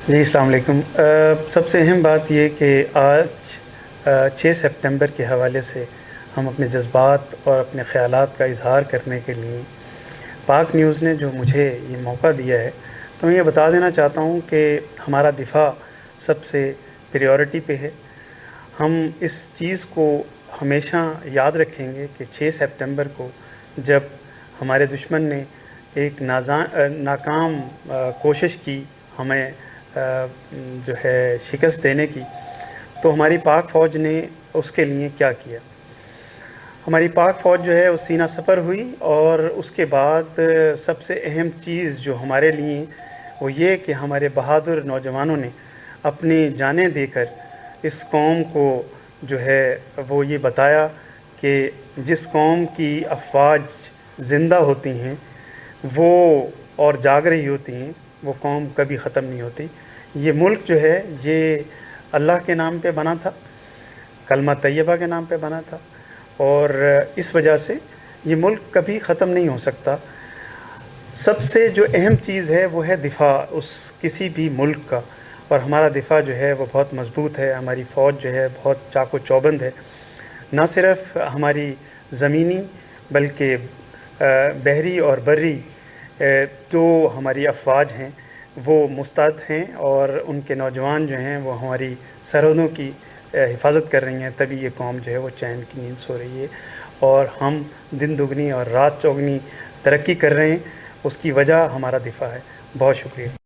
جی السلام علیکم۔ سب سے اہم بات یہ کہ آج 6 سپتمبر کے حوالے سے ہم اپنے جذبات اور اپنے خیالات کا اظہار کرنے کے لیے پاک نیوز نے جو مجھے یہ موقع دیا ہے، تو میں یہ بتا دینا چاہتا ہوں کہ ہمارا دفاع سب سے پریورٹی پہ ہے۔ ہم اس چیز کو ہمیشہ یاد رکھیں گے کہ 6 سپتمبر کو جب ہمارے دشمن نے ایک ناکام کوشش کی ہمیں جو ہے شکست دینے کی، تو ہماری پاک فوج نے اس کے لیے کیا کیا۔ ہماری پاک فوج جو ہے وہ سینہ سپر ہوئی، اور اس کے بعد سب سے اہم چیز جو ہمارے لیے وہ یہ کہ ہمارے بہادر نوجوانوں نے اپنی جانیں دے کر اس قوم کو جو ہے وہ یہ بتایا کہ جس قوم کی افواج زندہ ہوتی ہیں وہ اور جاگ رہی ہوتی ہیں، وہ قوم کبھی ختم نہیں ہوتی۔ یہ ملک جو ہے یہ اللہ کے نام پہ بنا تھا، کلمہ طیبہ کے نام پہ بنا تھا، اور اس وجہ سے یہ ملک کبھی ختم نہیں ہو سکتا۔ سب سے جو اہم چیز ہے وہ ہے دفاع اس کسی بھی ملک کا، اور ہمارا دفاع جو ہے وہ بہت مضبوط ہے۔ ہماری فوج جو ہے بہت چاق و چوبند ہے، نہ صرف ہماری زمینی بلکہ بحری اور بری جو ہماری افواج ہیں وہ مستعد ہیں، اور ان کے نوجوان جو ہیں وہ ہماری سرحدوں کی حفاظت کر رہی ہیں، تبھی یہ قوم جو ہے وہ چین کی نیند سو رہی ہے، اور ہم دن دگنی اور رات چوگنی ترقی کر رہے ہیں۔ اس کی وجہ ہمارا دفاع ہے۔ بہت شکریہ۔